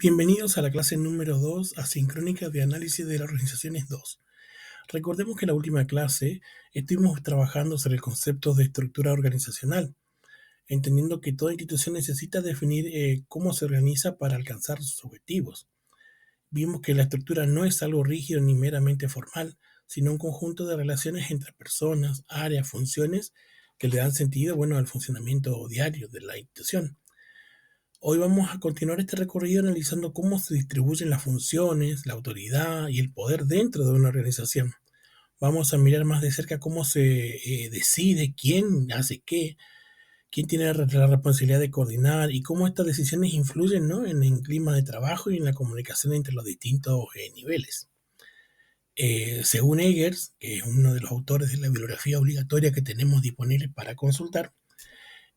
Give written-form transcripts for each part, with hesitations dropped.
Bienvenidos a la clase número 2, asincrónica de análisis de las organizaciones 2. Recordemos que en la última clase estuvimos trabajando sobre el concepto de estructura organizacional, entendiendo que toda institución necesita definir cómo se organiza para alcanzar sus objetivos. Vimos que la estructura no es algo rígido ni meramente formal, sino un conjunto de relaciones entre personas, áreas, funciones que le dan sentido, al funcionamiento diario de la institución. Hoy vamos a continuar este recorrido analizando cómo se distribuyen las funciones, la autoridad y el poder dentro de una organización. Vamos a mirar más de cerca cómo se decide quién hace qué, quién tiene la responsabilidad de coordinar y cómo estas decisiones influyen, ¿no?, en el clima de trabajo y en la comunicación entre los distintos niveles. Según Eggers, que es uno de los autores de la bibliografía obligatoria que tenemos disponible para consultar,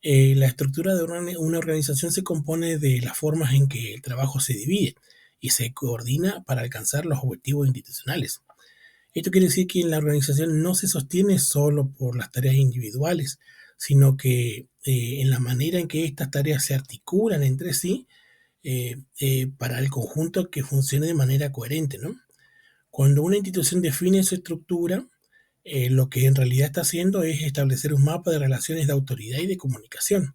la estructura de una organización se compone de las formas en que el trabajo se divide y se coordina para alcanzar los objetivos institucionales. Esto quiere decir que la organización no se sostiene solo por las tareas individuales, sino que en la manera en que estas tareas se articulan entre sí para el conjunto que funcione de manera coherente, ¿no? Cuando una institución define su estructura, lo que en realidad está haciendo es establecer un mapa de relaciones de autoridad y de comunicación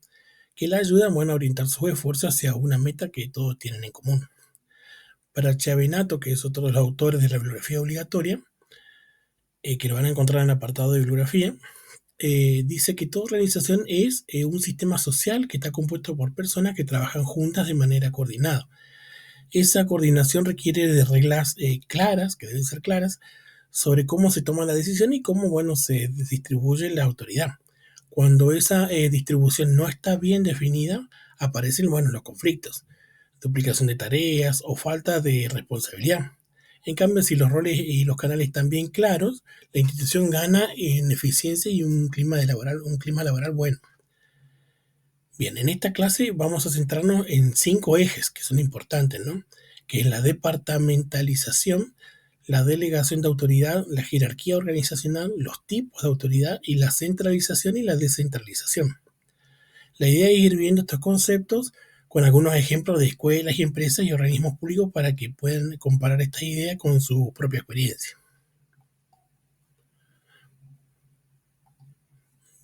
que le ayudan, a orientar sus esfuerzos hacia una meta que todos tienen en común. Para Chiavenato, que es otro de los autores de la bibliografía obligatoria, que lo van a encontrar en el apartado de bibliografía, dice que toda organización es un sistema social que está compuesto por personas que trabajan juntas de manera coordinada. Esa coordinación requiere de reglas claras, que deben ser claras, sobre cómo se toma la decisión y cómo, se distribuye la autoridad. Cuando esa distribución no está bien definida, aparecen, los conflictos, duplicación de tareas o falta de responsabilidad. En cambio, si los roles y los canales están bien claros, la institución gana en eficiencia y un clima laboral bueno. Bien, en esta clase vamos a centrarnos en 5 ejes que son importantes, ¿no? Que es la departamentalización, la delegación de autoridad, la jerarquía organizacional, los tipos de autoridad y la centralización y la descentralización. La idea es ir viendo estos conceptos con algunos ejemplos de escuelas y empresas y organismos públicos para que puedan comparar esta idea con su propia experiencia.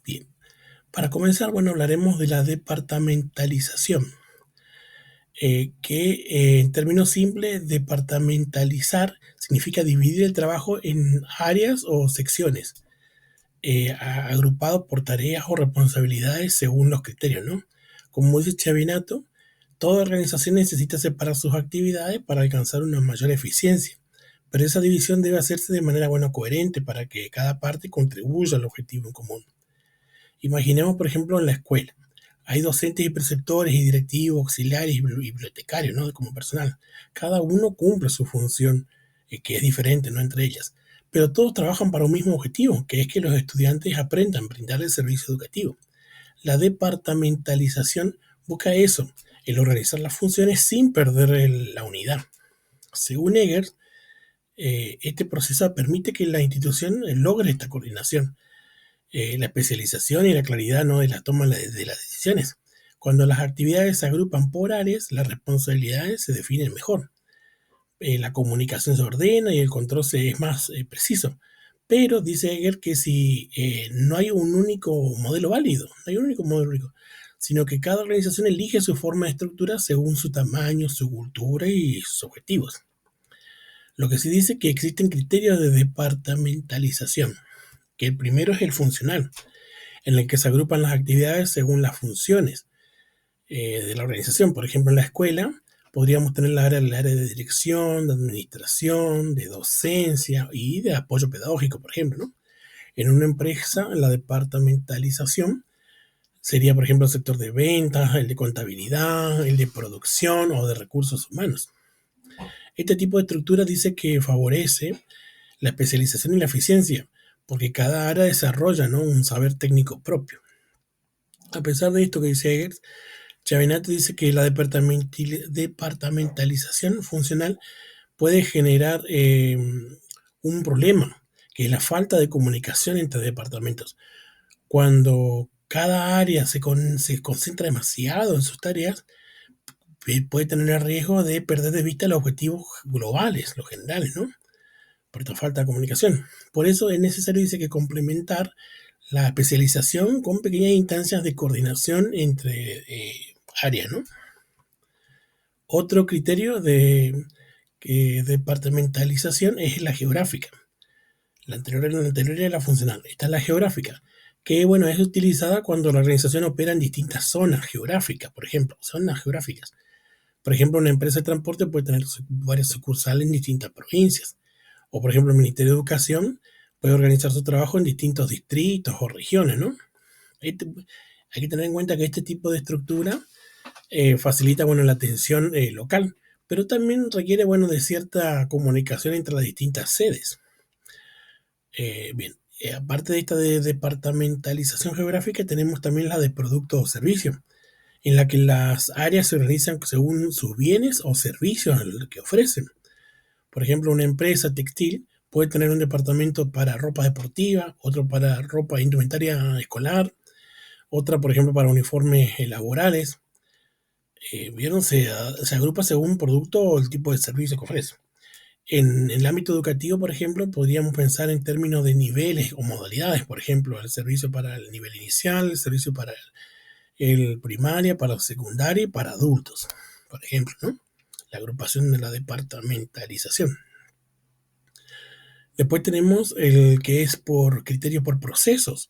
Bien, para comenzar, hablaremos de la departamentalización. Que en términos simples, departamentalizar significa dividir el trabajo en áreas o secciones, agrupados por tareas o responsabilidades según los criterios, ¿no? Como dice Chiavenato, toda organización necesita separar sus actividades para alcanzar una mayor eficiencia, pero esa división debe hacerse de manera coherente para que cada parte contribuya al objetivo en común. Imaginemos, por ejemplo, en la escuela. Hay docentes y preceptores y directivos, auxiliares y bibliotecarios, ¿no?, como personal. Cada uno cumple su función, que es diferente, ¿no?, entre ellas. Pero todos trabajan para un mismo objetivo, que es que los estudiantes aprendan a brindar el servicio educativo. La departamentalización busca eso, el organizar las funciones sin perder la unidad. Según Eggers, este proceso permite que la institución logre esta coordinación, la especialización y la claridad, ¿no?, de la toma de las decisiones. Cuando las actividades se agrupan por áreas, las responsabilidades se definen mejor. La comunicación se ordena y el control es más preciso. Pero dice Eger que si no hay un único modelo válido, no hay un único modelo único, sino que cada organización elige su forma de estructura según su tamaño, su cultura y sus objetivos. Lo que sí dice que existen criterios de departamentalización, que el primero es el funcional, en el que se agrupan las actividades según las funciones de la organización. Por ejemplo, en la escuela podríamos tener el área de dirección, de administración, de docencia y de apoyo pedagógico, por ejemplo, ¿no? En una empresa, la departamentalización sería, por ejemplo, el sector de ventas, el de contabilidad, el de producción o de recursos humanos. Este tipo de estructura dice que favorece la especialización y la eficiencia, porque cada área desarrolla, ¿no?, un saber técnico propio. A pesar de esto que dice Eggers, Chiavenato dice que la departamentalización funcional puede generar un problema, que es la falta de comunicación entre departamentos. Cuando cada área se concentra demasiado en sus tareas, puede tener el riesgo de perder de vista los objetivos globales, los generales, ¿no? Por esta falta de comunicación. Por eso es necesario, dice, que complementar la especialización con pequeñas instancias de coordinación entre áreas, ¿no? Otro criterio de departamentalización es la geográfica. La anterior era la funcional. Esta es la geográfica, que bueno, es utilizada cuando la organización opera en distintas zonas geográficas, por ejemplo, zonas geográficas. Por ejemplo, una empresa de transporte puede tener varias sucursales en distintas provincias. O, por ejemplo, el Ministerio de Educación puede organizar su trabajo en distintos distritos o regiones, ¿no? Hay que tener en cuenta que este tipo de estructura facilita, bueno, la atención local, pero también requiere, bueno, de cierta comunicación entre las distintas sedes. Bien, aparte de esta de departamentalización geográfica, tenemos también la de productos o servicios, en la que las áreas se organizan según sus bienes o servicios que ofrecen. Por ejemplo, una empresa textil puede tener un departamento para ropa deportiva, otro para ropa e indumentaria escolar, otra, por ejemplo, para uniformes laborales. ¿Vieron? Se agrupa según producto o el tipo de servicio que ofrece. En el ámbito educativo, por ejemplo, podríamos pensar en términos de niveles o modalidades, por ejemplo, el servicio para el nivel inicial, el servicio para el primaria, para el secundario y para adultos, por ejemplo, ¿no? La agrupación de la departamentalización. Después tenemos el que es por criterio por procesos,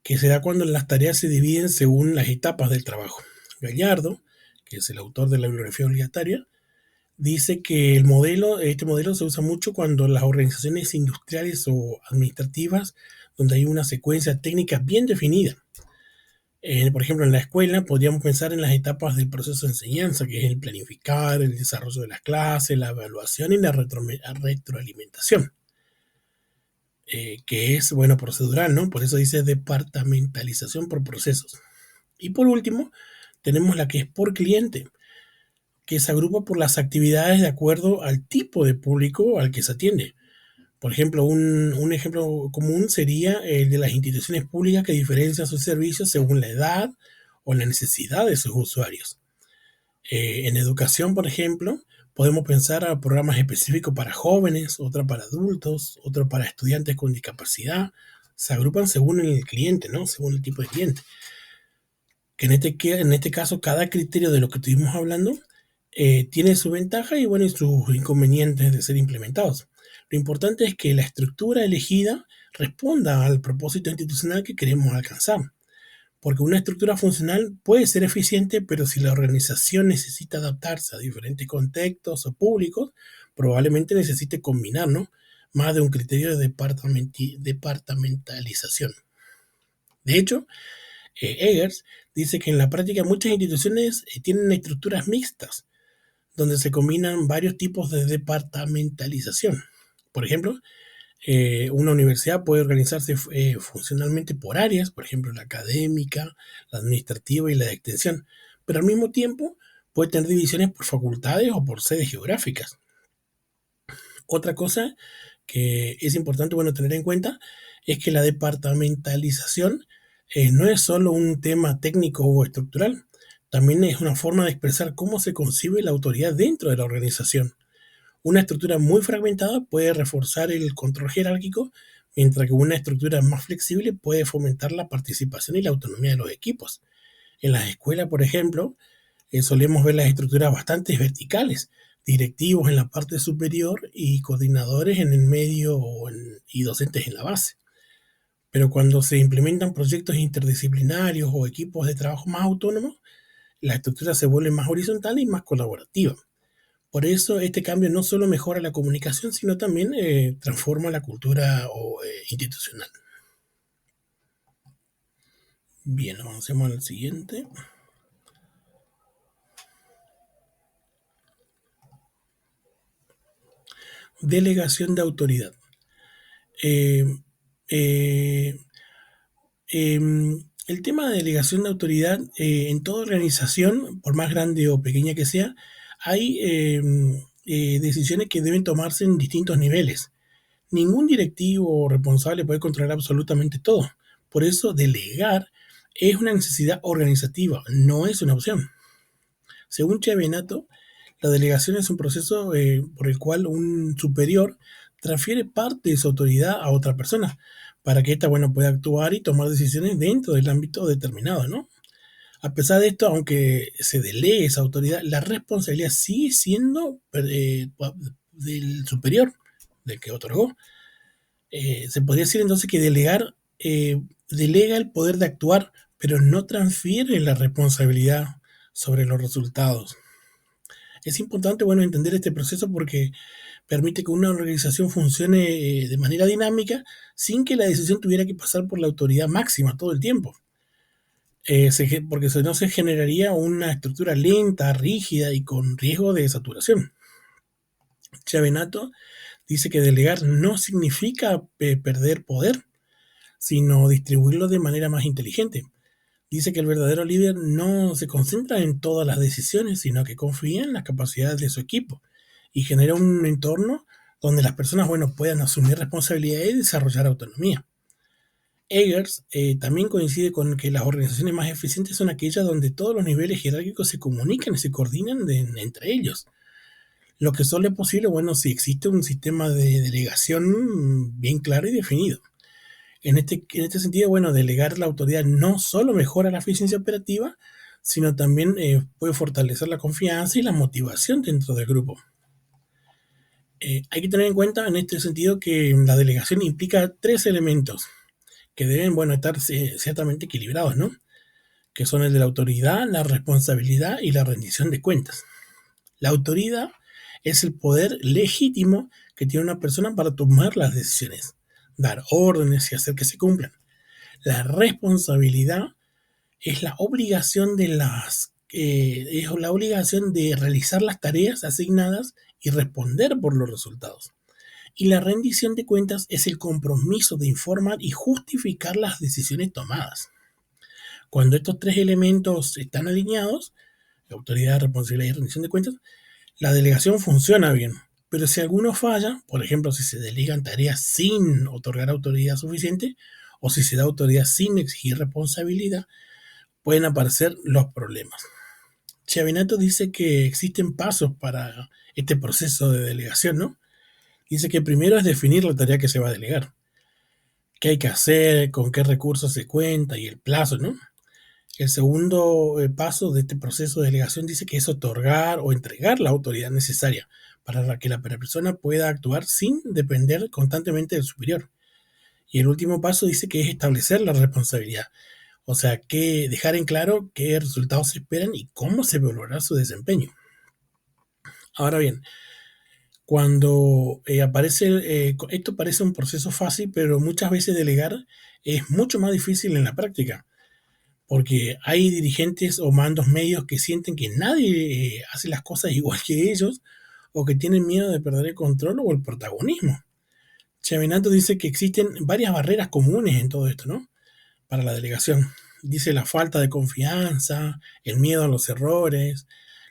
que se da cuando las tareas se dividen según las etapas del trabajo. Gallardo, que es el autor de la bibliografía obligatoria, dice que este modelo se usa mucho cuando las organizaciones industriales o administrativas, donde hay una secuencia técnica bien definida. Por ejemplo, en la escuela podríamos pensar en las etapas del proceso de enseñanza, que es el planificar, el desarrollo de las clases, la evaluación y la retroalimentación, que es, bueno, procedural, ¿no? Por eso dice departamentalización por procesos. Y por último, tenemos la que es por cliente, que se agrupa por las actividades de acuerdo al tipo de público al que se atiende. Por ejemplo, un ejemplo común sería el de las instituciones públicas que diferencian sus servicios según la edad o la necesidad de sus usuarios. En educación, por ejemplo, podemos pensar a programas específicos para jóvenes, otro para adultos, otro para estudiantes con discapacidad. Se agrupan según el cliente, ¿no? Según el tipo de cliente. Que en este caso, cada criterio de lo que estuvimos hablando tiene su ventaja y, bueno, y sus inconvenientes de ser implementados. Lo importante es que la estructura elegida responda al propósito institucional que queremos alcanzar. Porque una estructura funcional puede ser eficiente, pero si la organización necesita adaptarse a diferentes contextos o públicos, probablemente necesite combinar, ¿no?, más de un criterio de departamentalización. De hecho, Eggers dice que en la práctica muchas instituciones tienen estructuras mixtas, donde se combinan varios tipos de departamentalización. Por ejemplo, una universidad puede organizarse funcionalmente por áreas, por ejemplo, la académica, la administrativa y la de extensión, pero al mismo tiempo puede tener divisiones por facultades o por sedes geográficas. Otra cosa que es importante, bueno, tener en cuenta es que la departamentalización no es solo un tema técnico o estructural, también es una forma de expresar cómo se concibe la autoridad dentro de la organización. Una estructura muy fragmentada puede reforzar el control jerárquico, mientras que una estructura más flexible puede fomentar la participación y la autonomía de los equipos. En las escuelas, por ejemplo, solemos ver las estructuras bastante verticales, directivos en la parte superior y coordinadores en el medio y docentes en la base. Pero cuando se implementan proyectos interdisciplinarios o equipos de trabajo más autónomos, la estructura se vuelve más horizontal y más colaborativa. Por eso este cambio no solo mejora la comunicación, sino también transforma la cultura institucional. Bien, avancemos al siguiente. Delegación de autoridad. Eh, eh, el tema de delegación de autoridad en toda organización, por más grande o pequeña que sea, hay decisiones que deben tomarse en distintos niveles. Ningún directivo o responsable puede controlar absolutamente todo. Por eso, delegar es una necesidad organizativa, no es una opción. Según Chiavenato, la delegación es un proceso por el cual un superior transfiere parte de su autoridad a otra persona para que ésta, bueno, pueda actuar y tomar decisiones dentro del ámbito determinado, ¿no? A pesar de esto, aunque se delegue esa autoridad, la responsabilidad sigue siendo del superior, del que otorgó. Se podría decir entonces que delegar delega el poder de actuar, pero no transfiere la responsabilidad sobre los resultados. Es importante, bueno, entender este proceso porque permite que una organización funcione de manera dinámica sin que la decisión tuviera que pasar por la autoridad máxima todo el tiempo. Porque si no se generaría una estructura lenta, rígida y con riesgo de saturación. Chiavenato dice que delegar no significa perder poder, sino distribuirlo de manera más inteligente. Dice que el verdadero líder no se concentra en todas las decisiones, sino que confía en las capacidades de su equipo y genera un entorno donde las personas, bueno, puedan asumir responsabilidad y desarrollar autonomía. Eggers también coincide con que las organizaciones más eficientes son aquellas donde todos los niveles jerárquicos se comunican y se coordinan entre ellos. Lo que solo es posible, bueno, si existe un sistema de delegación bien claro y definido. En este sentido, bueno, delegar la autoridad no solo mejora la eficiencia operativa, sino también puede fortalecer la confianza y la motivación dentro del grupo. Hay que tener en cuenta en este sentido que la delegación implica tres elementos que deben, bueno, estar ciertamente equilibrados, ¿no? Que son el de la autoridad, la responsabilidad y la rendición de cuentas. La autoridad es el poder legítimo que tiene una persona para tomar las decisiones, dar órdenes y hacer que se cumplan. La responsabilidad es la obligación de realizar las tareas asignadas y responder por los resultados. Y la rendición de cuentas es el compromiso de informar y justificar las decisiones tomadas. Cuando estos tres elementos están alineados, la autoridad, responsabilidad y rendición de cuentas, la delegación funciona bien. Pero si alguno falla, por ejemplo, si se delegan tareas sin otorgar autoridad suficiente o si se da autoridad sin exigir responsabilidad, pueden aparecer los problemas. Chiavenato dice que existen pasos para este proceso de delegación, ¿no? Dice que primero es definir la tarea que se va a delegar, qué hay que hacer, con qué recursos se cuenta y el plazo, ¿no? El segundo paso de este proceso de delegación dice que es otorgar o entregar la autoridad necesaria para que la persona pueda actuar sin depender constantemente del superior. Y el último paso dice que es establecer la responsabilidad, o sea, que dejar en claro qué resultados se esperan y cómo se evaluará su desempeño. Ahora bien, cuando esto parece un proceso fácil, pero muchas veces delegar es mucho más difícil en la práctica, porque hay dirigentes o mandos medios que sienten que nadie hace las cosas igual que ellos o que tienen miedo de perder el control o el protagonismo. Chaminato dice que existen varias barreras comunes en todo esto, ¿no? Para la delegación. Dice la falta de confianza, el miedo a los errores,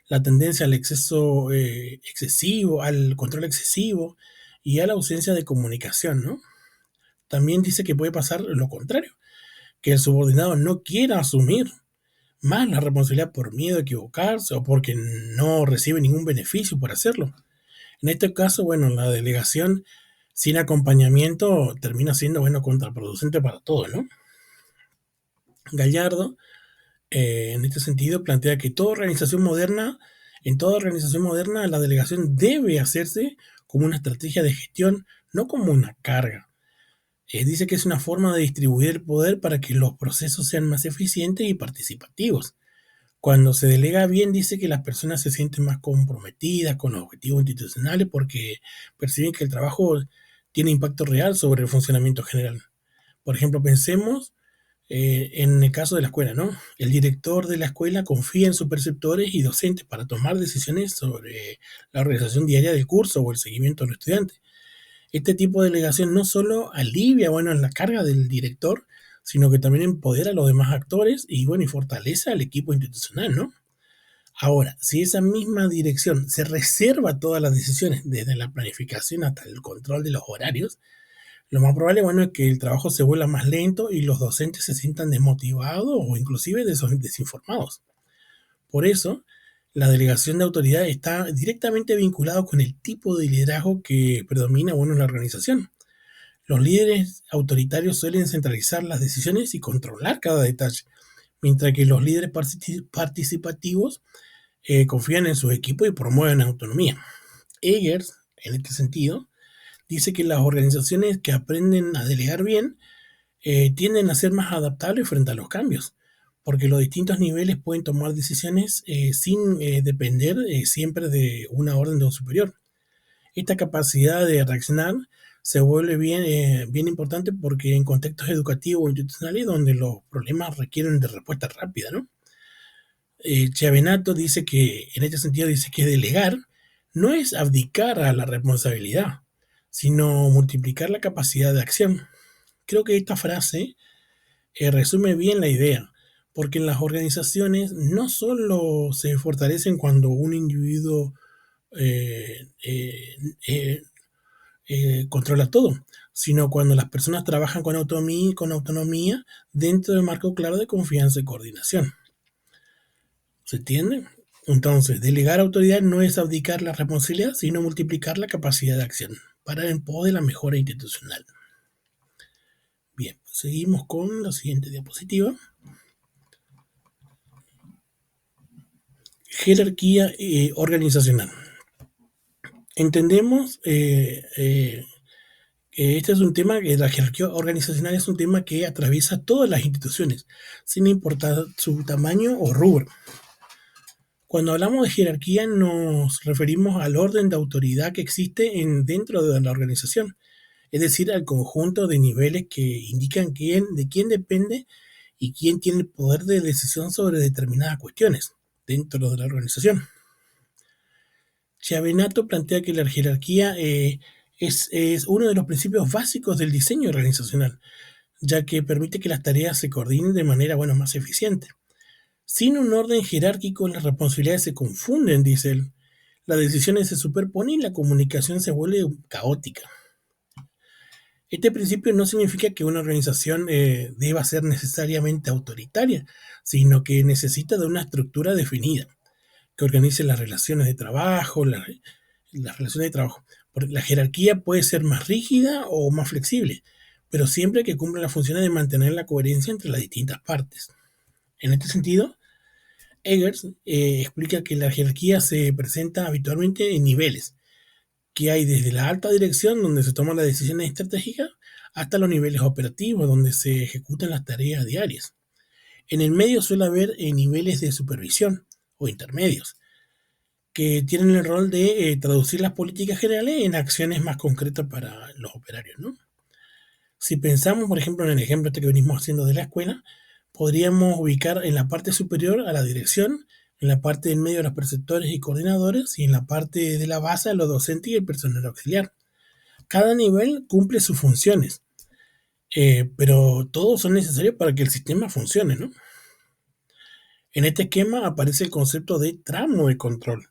la tendencia al exceso excesivo, al control excesivo y a la ausencia de comunicación, ¿no? También dice que puede pasar lo contrario, que el subordinado no quiera asumir más la responsabilidad por miedo a equivocarse o porque no recibe ningún beneficio por hacerlo. En este caso, bueno, la delegación sin acompañamiento termina siendo, bueno, contraproducente para todos, ¿no? Gallardo, en este sentido, plantea que en toda organización moderna, la delegación debe hacerse como una estrategia de gestión, no como una carga. Dice que es una forma de distribuir el poder para que los procesos sean más eficientes y participativos. Cuando se delega bien, dice que las personas se sienten más comprometidas con los objetivos institucionales porque perciben que el trabajo tiene impacto real sobre el funcionamiento general. Por ejemplo, pensemos en el caso de la escuela, ¿no? El director de la escuela confía en sus preceptores y docentes para tomar decisiones sobre la organización diaria del curso o el seguimiento de los estudiantes. Este tipo de delegación no solo alivia, bueno, la carga del director, sino que también empodera a los demás actores y, bueno, y fortalece al equipo institucional, ¿no? Ahora, si esa misma dirección se reserva todas las decisiones, desde la planificación hasta el control de los horarios, lo más probable, bueno, es que el trabajo se vuelva más lento y los docentes se sientan desmotivados o inclusive desinformados. Por eso, La delegación de autoridad está directamente vinculado con el tipo de liderazgo que predomina, bueno, en la organización. Los líderes autoritarios suelen centralizar las decisiones y controlar cada detalle, mientras que los líderes participativos confían en su equipo y promueven autonomía. Eggers, en este sentido, dice que las organizaciones que aprenden a delegar bien tienden a ser más adaptables frente a los cambios, porque los distintos niveles pueden tomar decisiones sin depender siempre de una orden de un superior. Esta capacidad de reaccionar se vuelve bien importante porque en contextos educativos o institucionales donde los problemas requieren de respuesta rápida, ¿no? Chiavenato dice que, en este sentido, dice que delegar no es abdicar a la responsabilidad, sino multiplicar la capacidad de acción. Creo que esta frase resume bien la idea, porque en las organizaciones no solo se fortalecen cuando un individuo eh, eh, eh, controla todo, sino cuando las personas trabajan con autonomía dentro del marco claro de confianza y coordinación. ¿Se entiende? Entonces, delegar autoridad no es abdicar la responsabilidad, sino multiplicar la capacidad de acción para en pos de la mejora institucional. Bien, seguimos con la siguiente diapositiva. Jerarquía organizacional. Entendemos que este es un tema, que la jerarquía organizacional es un tema que atraviesa todas las instituciones, sin importar su tamaño o rubro. Cuando hablamos de jerarquía nos referimos al orden de autoridad que existe dentro de la organización, es decir, al conjunto de niveles que indican de quién depende y quién tiene el poder de decisión sobre determinadas cuestiones dentro de la organización. Chiavenato plantea que la jerarquía es uno de los principios básicos del diseño organizacional, ya que permite que las tareas se coordinen de manera más eficiente. Sin un orden jerárquico, las responsabilidades se confunden, dice él. Las decisiones se superponen y la comunicación se vuelve caótica. Este principio no significa que una organización deba ser necesariamente autoritaria, sino que necesita de una estructura definida que organice las relaciones de trabajo, las relaciones de trabajo. Porque la jerarquía puede ser más rígida o más flexible, pero siempre que cumpla las funciones de mantener la coherencia entre las distintas partes. En este sentido, Eggers explica que la jerarquía se presenta habitualmente en niveles, que hay desde la alta dirección, donde se toman las decisiones estratégicas, hasta los niveles operativos, donde se ejecutan las tareas diarias. En el medio suele haber niveles de supervisión o intermedios, que tienen el rol de traducir las políticas generales en acciones más concretas para los operarios, ¿no? Si pensamos, por ejemplo, en el ejemplo este que venimos haciendo de la escuela, podríamos ubicar en la parte superior a la dirección, en la parte del medio a los preceptores y coordinadores y en la parte de la base a los docentes y el personal auxiliar. Cada nivel cumple sus funciones, pero todos son necesarios para que el sistema funcione, ¿no? En este esquema aparece el concepto de tramo de control,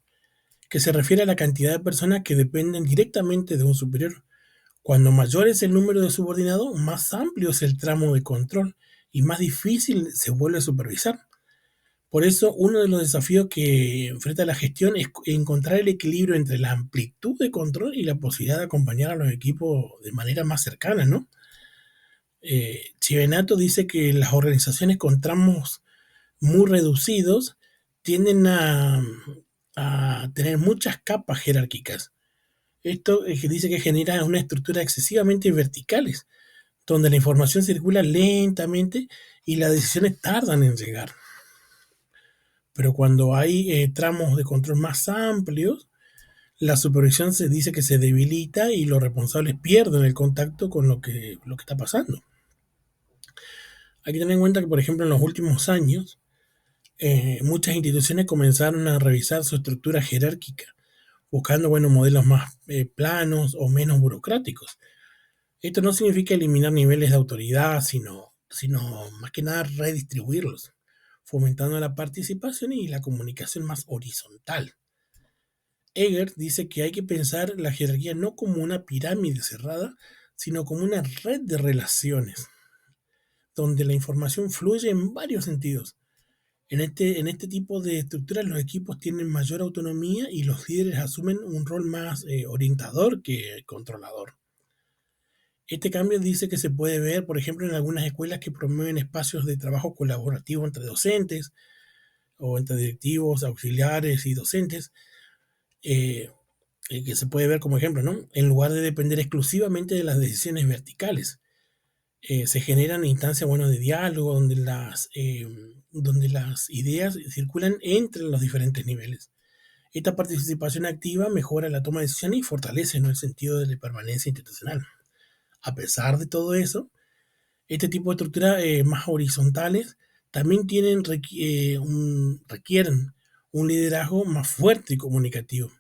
que se refiere a la cantidad de personas que dependen directamente de un superior. Cuando mayor es el número de subordinados, más amplio es el tramo de control y más difícil se vuelve a supervisar. Por eso, uno de los desafíos que enfrenta la gestión es encontrar el equilibrio entre la amplitud de control y la posibilidad de acompañar a los equipos de manera más cercana, ¿no? Chivenato dice que las organizaciones con tramos muy reducidos tienden a tener muchas capas jerárquicas. Esto dice que genera una estructura excesivamente verticales, donde la información circula lentamente y las decisiones tardan en llegar. Pero cuando hay tramos de control más amplios, la supervisión se dice que se debilita y los responsables pierden el contacto con lo que está pasando. Hay que tener en cuenta que, por ejemplo, en los últimos años, muchas instituciones comenzaron a revisar su estructura jerárquica, buscando modelos más planos o menos burocráticos. Esto no significa eliminar niveles de autoridad, sino más que nada redistribuirlos, fomentando la participación y la comunicación más horizontal. Eggers dice que hay que pensar la jerarquía no como una pirámide cerrada, sino como una red de relaciones, donde la información fluye en varios sentidos. En este tipo de estructuras los equipos tienen mayor autonomía y los líderes asumen un rol más orientador que controlador. Este cambio dice que se puede ver, por ejemplo, en algunas escuelas que promueven espacios de trabajo colaborativo entre docentes o entre directivos, auxiliares y docentes, eh, que se puede ver como ejemplo, ¿no? En lugar de depender exclusivamente de las decisiones verticales. Se generan instancias, bueno, de diálogo donde las ideas circulan entre los diferentes niveles. Esta participación activa mejora la toma de decisiones y fortalece, ¿no?, el sentido de la permanencia institucional. A pesar de todo eso, este tipo de estructuras más horizontales también requieren un liderazgo más fuerte y comunicativo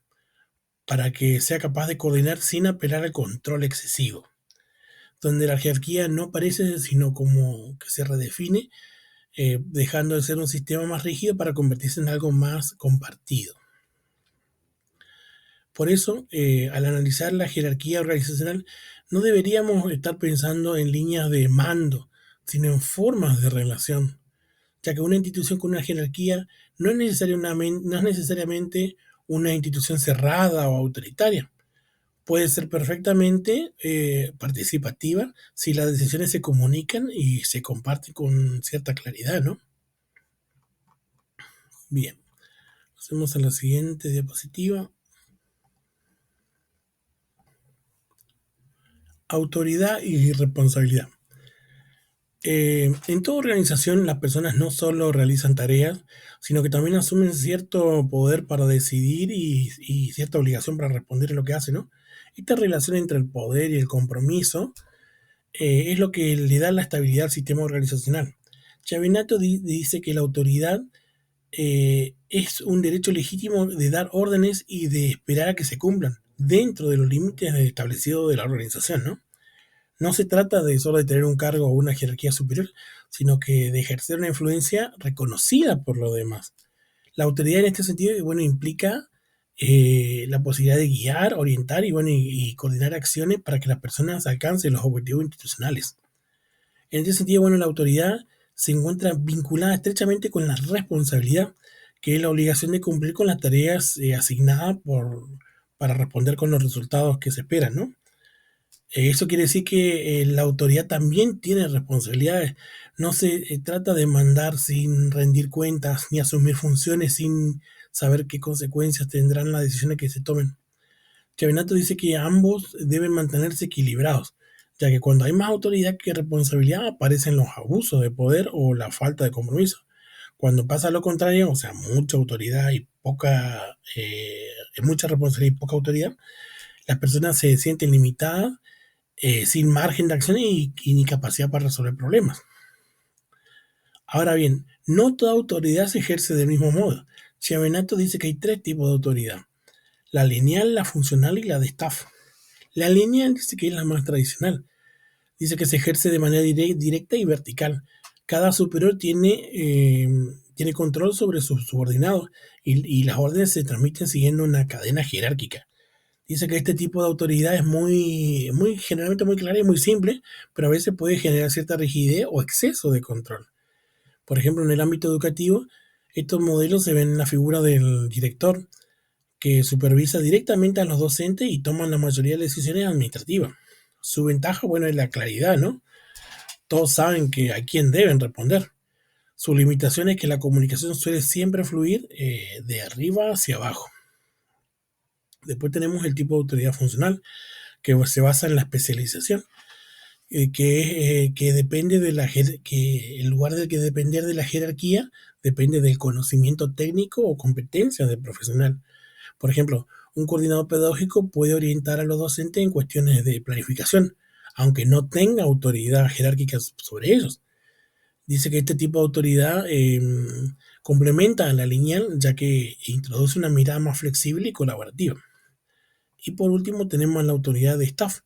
para que sea capaz de coordinar sin apelar al control excesivo, donde la jerarquía no aparece sino como que se redefine, dejando de ser un sistema más rígido para convertirse en algo más compartido. Por eso, al analizar la jerarquía organizacional, no deberíamos estar pensando en líneas de mando, sino en formas de relación, ya que una institución con una jerarquía no es necesariamente una institución cerrada o autoritaria. Puede ser perfectamente participativa si las decisiones se comunican y se comparten con cierta claridad, ¿no? Bien, pasemos a la siguiente diapositiva. Autoridad y responsabilidad. En toda organización las personas no solo realizan tareas, sino que también asumen cierto poder para decidir y cierta obligación para responder a lo que hacen, ¿no? Esta relación entre el poder y el compromiso es lo que le da la estabilidad al sistema organizacional. Chavinato dice que la autoridad es un derecho legítimo de dar órdenes y de esperar a que se cumplan dentro de los límites establecidos de la organización, ¿no? No se trata de solo de tener un cargo o una jerarquía superior, sino que de ejercer una influencia reconocida por los demás. La autoridad en este sentido, bueno, implica la posibilidad de guiar, orientar y, bueno, y coordinar acciones para que las personas alcancen los objetivos institucionales. En este sentido, bueno, la autoridad se encuentra vinculada estrechamente con la responsabilidad, que es la obligación de cumplir con las tareas asignadas para responder con los resultados que se esperan, ¿no? Eso quiere decir que la autoridad también tiene responsabilidades. No se trata de mandar sin rendir cuentas ni asumir funciones sin saber qué consecuencias tendrán las decisiones que se tomen. Chiavenato dice que ambos deben mantenerse equilibrados, ya que cuando hay más autoridad que responsabilidad aparecen los abusos de poder o la falta de compromiso. Cuando pasa lo contrario, o sea, mucha autoridad y mucha responsabilidad y poca autoridad, las personas se sienten limitadas, sin margen de acción y ni capacidad para resolver problemas. Ahora bien, no toda autoridad se ejerce del mismo modo. Chiavenato dice que hay tres tipos de autoridad: la lineal, la funcional y la de staff. La lineal dice que es la más tradicional. Dice que se ejerce de manera directa y vertical. Cada superior tiene control sobre sus subordinados y las órdenes se transmiten siguiendo una cadena jerárquica. Dice que este tipo de autoridad es generalmente muy clara y muy simple, pero a veces puede generar cierta rigidez o exceso de control. Por ejemplo, en el ámbito educativo, estos modelos se ven en la figura del director, que supervisa directamente a los docentes y toma la mayoría de decisiones administrativas. Su ventaja, bueno, es la claridad, ¿no? Todos saben a quién deben responder. Su limitación es que la comunicación suele siempre fluir de arriba hacia abajo. Después tenemos el tipo de autoridad funcional, que se basa en la especialización, que depende que en lugar de que depender de la jerarquía, depende del conocimiento técnico o competencia del profesional. Por ejemplo, un coordinador pedagógico puede orientar a los docentes en cuestiones de planificación, aunque no tenga autoridad jerárquica sobre ellos. Dice que este tipo de autoridad complementa a la lineal, ya que introduce una mirada más flexible y colaborativa. Y por último tenemos la autoridad de staff,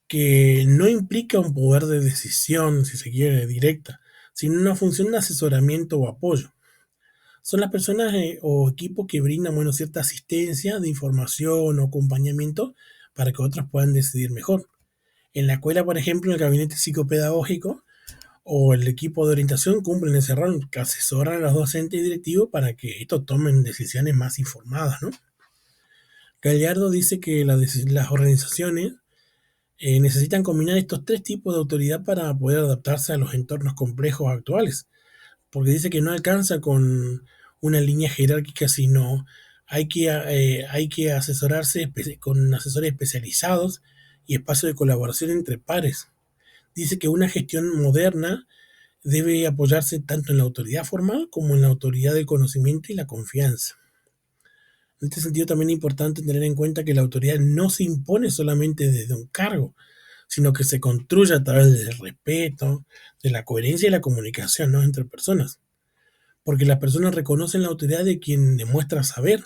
que no implica un poder de decisión, si se quiere, directa, sino una función de asesoramiento o apoyo. Son las personas o equipos que brindan, bueno, cierta asistencia de información o acompañamiento para que otros puedan decidir mejor. En la escuela, por ejemplo, el gabinete psicopedagógico o el equipo de orientación cumplen ese rol, que asesoran a los docentes y directivos para que estos tomen decisiones más informadas, ¿no? Gallardo dice que las organizaciones necesitan combinar estos tres tipos de autoridad para poder adaptarse a los entornos complejos actuales, porque dice que no alcanza con una línea jerárquica, sino hay que asesorarse con asesores especializados y espacio de colaboración entre pares. Dice que una gestión moderna debe apoyarse tanto en la autoridad formal como en la autoridad del conocimiento y la confianza. En este sentido también es importante tener en cuenta que la autoridad no se impone solamente desde un cargo, sino que se construye a través del respeto, de la coherencia y la comunicación, ¿no?, entre personas. Porque las personas reconocen la autoridad de quien demuestra saber,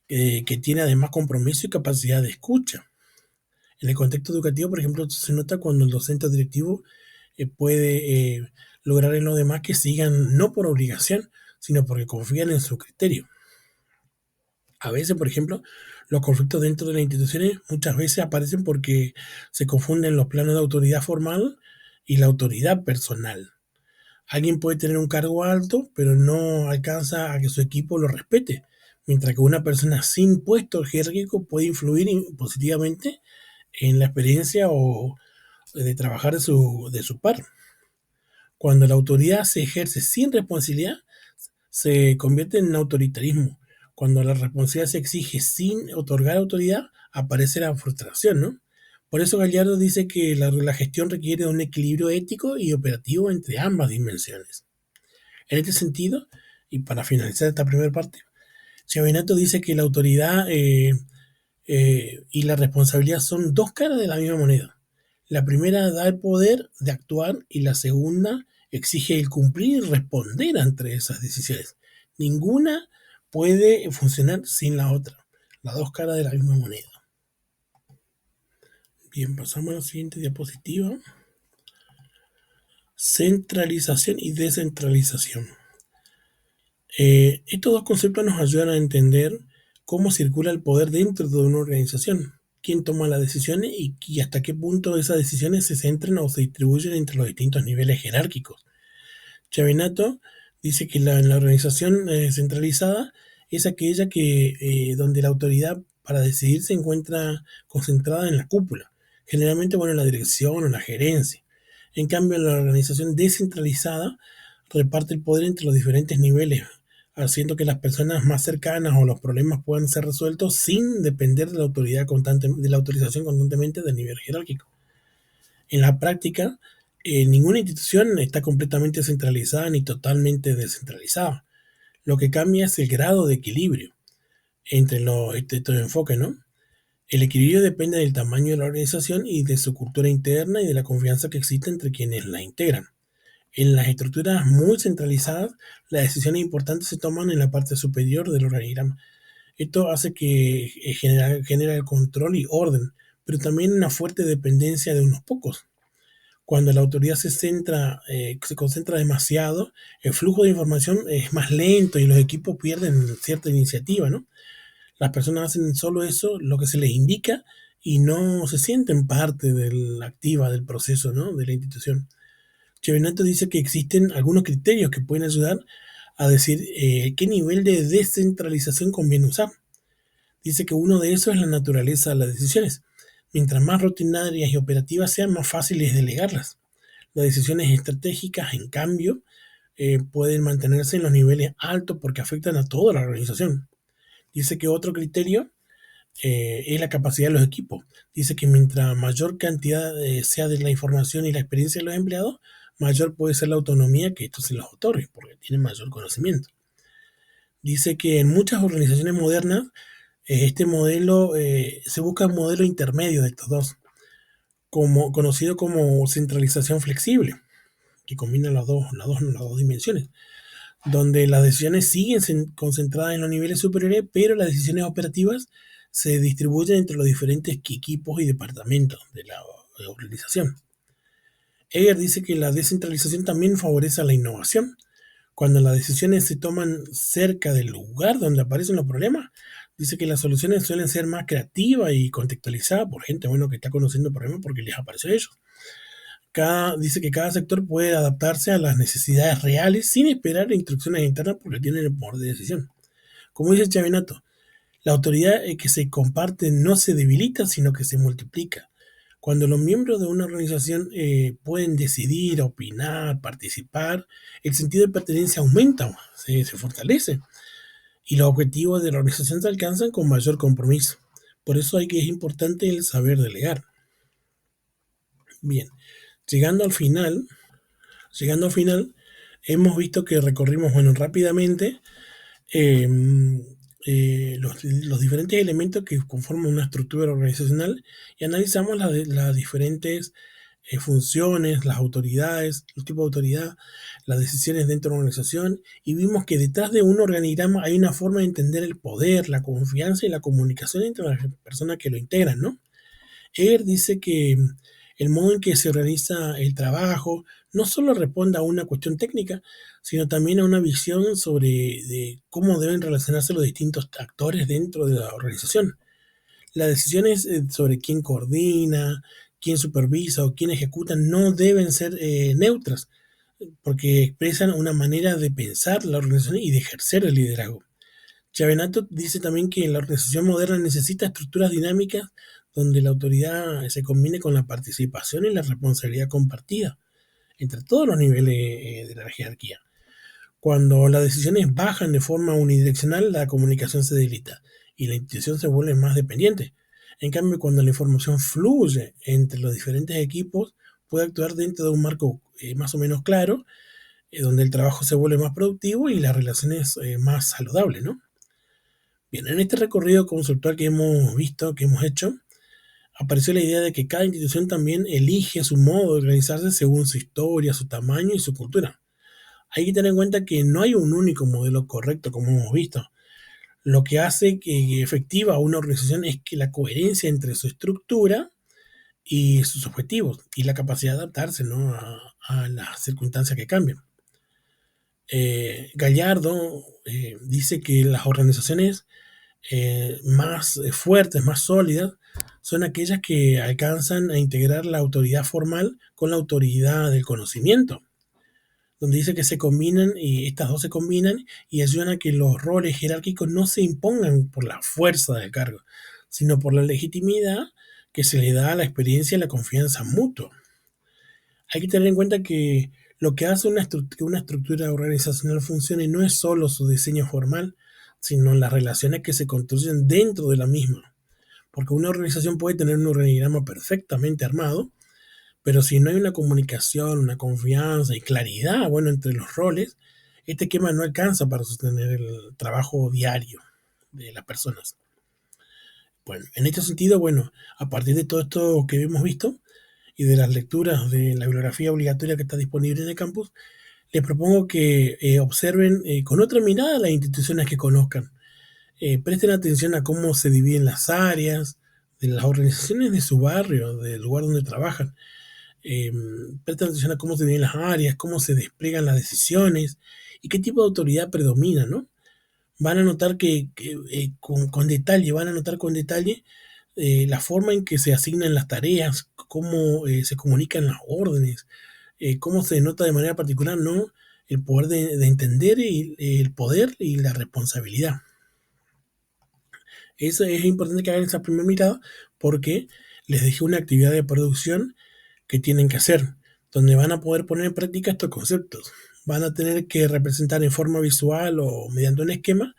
que tiene además compromiso y capacidad de escucha. En el contexto educativo, por ejemplo, se nota cuando el docente o directivo puede lograr en los demás que sigan no por obligación, sino porque confían en su criterio. A veces, por ejemplo, los conflictos dentro de las instituciones muchas veces aparecen porque se confunden los planos de autoridad formal y la autoridad personal. Alguien puede tener un cargo alto, pero no alcanza a que su equipo lo respete, mientras que una persona sin puesto jerárquico puede influir positivamente en la experiencia o de trabajar de su par. Cuando la autoridad se ejerce sin responsabilidad, se convierte en autoritarismo. Cuando la responsabilidad se exige sin otorgar autoridad, aparece la frustración, ¿no? Por eso Gallardo dice que la gestión requiere de un equilibrio ético y operativo entre ambas dimensiones. En este sentido, y para finalizar esta primera parte, Chiavenato dice que la autoridad y la responsabilidad son dos caras de la misma moneda. La primera da el poder de actuar y la segunda exige el cumplir y responder ante esas decisiones. Ninguna puede funcionar sin la otra. Las dos caras de la misma moneda. Bien, pasamos a la siguiente diapositiva. Centralización y descentralización. Estos dos conceptos nos ayudan a entender cómo circula el poder dentro de una organización, quién toma las decisiones y hasta qué punto esas decisiones se centran o se distribuyen entre los distintos niveles jerárquicos. Chiavenato dice que la organización centralizada es aquella donde la autoridad para decidir se encuentra concentrada en la cúpula, generalmente en la dirección o la gerencia. En cambio, la organización descentralizada reparte el poder entre los diferentes niveles, haciendo que las personas más cercanas o los problemas puedan ser resueltos sin depender de de la autorización constantemente del nivel jerárquico. En la práctica, ninguna institución está completamente centralizada ni totalmente descentralizada. Lo que cambia es el grado de equilibrio entre estos enfoques, ¿no? El equilibrio depende del tamaño de la organización y de su cultura interna y de la confianza que existe entre quienes la integran. En las estructuras muy centralizadas, las decisiones importantes se toman en la parte superior del organigrama. Esto hace que genera el control y orden, pero también una fuerte dependencia de unos pocos. Cuando la autoridad se concentra demasiado, el flujo de información es más lento y los equipos pierden cierta iniciativa, ¿no? Las personas hacen solo eso, lo que se les indica, y no se sienten parte activa del proceso, ¿no?, de la institución. Chiavenato dice que existen algunos criterios que pueden ayudar a decir qué nivel de descentralización conviene usar. Dice que uno de esos es la naturaleza de las decisiones. Mientras más rutinarias y operativas sean, más fáciles delegarlas. Las decisiones estratégicas, en cambio, pueden mantenerse en los niveles altos porque afectan a toda la organización. Dice que otro criterio es la capacidad de los equipos. Dice que mientras mayor cantidad sea de la información y la experiencia de los empleados, mayor puede ser la autonomía que esto se los otorgue, porque tienen mayor conocimiento. Dice que en muchas organizaciones modernas, este modelo, se busca un modelo intermedio de estos dos, conocido como centralización flexible, que combina las dos dimensiones, donde las decisiones siguen concentradas en los niveles superiores, pero las decisiones operativas se distribuyen entre los diferentes equipos y departamentos de la organización. Eger dice que la descentralización también favorece la innovación. Cuando las decisiones se toman cerca del lugar donde aparecen los problemas, dice que las soluciones suelen ser más creativas y contextualizadas por gente que está conociendo el problema porque les apareció a ellos. Dice que cada sector puede adaptarse a las necesidades reales sin esperar instrucciones internas porque tienen el poder de decisión. Como dice Chavinato, la autoridad que se comparte no se debilita, sino que se multiplica. Cuando los miembros de una organización pueden decidir, opinar, participar, el sentido de pertenencia aumenta, se fortalece y los objetivos de la organización se alcanzan con mayor compromiso. Por eso es importante el saber delegar. Bien, llegando al final, llegando al final, hemos visto que recorrimos, bueno, rápidamente eh, los diferentes elementos que conforman una estructura organizacional y analizamos las diferentes funciones, las autoridades, los tipos de autoridad, las decisiones dentro de una organización y vimos que detrás de un organigrama hay una forma de entender el poder, la confianza y la comunicación entre las personas que lo integran, ¿no? Él dice que el modo en que se organiza el trabajo no solo responde a una cuestión técnica, sino también a una visión sobre de cómo deben relacionarse los distintos actores dentro de la organización. Las decisiones sobre quién coordina, quién supervisa o quién ejecuta no deben ser neutras, porque expresan una manera de pensar la organización y de ejercer el liderazgo. Chavenato dice también que la organización moderna necesita estructuras dinámicas donde la autoridad se combine con la participación y la responsabilidad compartida entre todos los niveles de la jerarquía. Cuando las decisiones bajan de forma unidireccional, la comunicación se debilita y la institución se vuelve más dependiente. En cambio, cuando la información fluye entre los diferentes equipos, puede actuar dentro de un marco más o menos claro, donde el trabajo se vuelve más productivo y las relaciones más saludables, ¿no? Bien, en este recorrido conceptual que hemos visto, que hemos hecho, apareció la idea de que cada institución también elige su modo de organizarse según su historia, su tamaño y su cultura. Hay que tener en cuenta que no hay un único modelo correcto, como hemos visto. Lo que hace que efectiva una organización es que la coherencia entre su estructura y sus objetivos y la capacidad de adaptarse, ¿no?, a las circunstancias que cambian. Gallardo dice que las organizaciones más fuertes, más sólidas, son aquellas que alcanzan a integrar la autoridad formal con la autoridad del conocimiento, donde dice que se combinan y estas dos se combinan y ayudan a que los roles jerárquicos no se impongan por la fuerza del cargo, sino por la legitimidad que se le da a la experiencia y la confianza mutua. Hay que tener en cuenta que lo que hace que una estructura organizacional funcione no es solo su diseño formal, sino las relaciones que se construyen dentro de la misma. Porque una organización puede tener un organigrama perfectamente armado, pero si no hay una comunicación, una confianza y claridad, bueno, entre los roles, este esquema no alcanza para sostener el trabajo diario de las personas. Bueno, en este sentido, bueno, a partir de todo esto que hemos visto y de las lecturas de la bibliografía obligatoria que está disponible en el campus, les propongo que observen con otra mirada las instituciones que conozcan. Presten atención a cómo se dividen las áreas de las organizaciones de su barrio, del lugar donde trabajan. Presten atención a cómo se dividen las áreas, cómo se despliegan las decisiones y qué tipo de autoridad predomina, ¿no? Van a notar con detalle, van a notar con detalle la forma en que se asignan las tareas, cómo se comunican las órdenes, cómo se nota de manera particular, ¿no?, el poder de entender el poder y la responsabilidad. Eso es importante que hagan esa primera mirada porque les dejé una actividad de producción que tienen que hacer, donde van a poder poner en práctica estos conceptos. Van a tener que representar en forma visual o mediante un esquema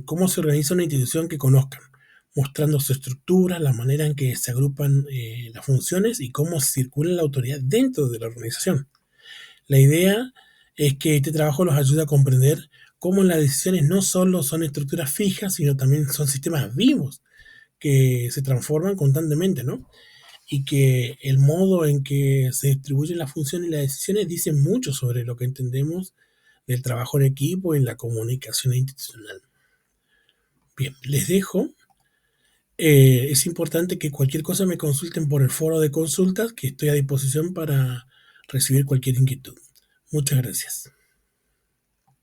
cómo se organiza una institución que conozcan, mostrando su estructura, la manera en que se agrupan las funciones y cómo circula la autoridad dentro de la organización. La idea es que este trabajo los ayude a comprender cómo las decisiones no solo son estructuras fijas, sino también son sistemas vivos que se transforman constantemente, ¿no? Y que el modo en que se distribuyen las funciones y las decisiones dice mucho sobre lo que entendemos del trabajo en equipo y la comunicación institucional. Bien, les dejo. Es importante que cualquier cosa me consulten por el foro de consultas, que estoy a disposición para recibir cualquier inquietud. Muchas gracias.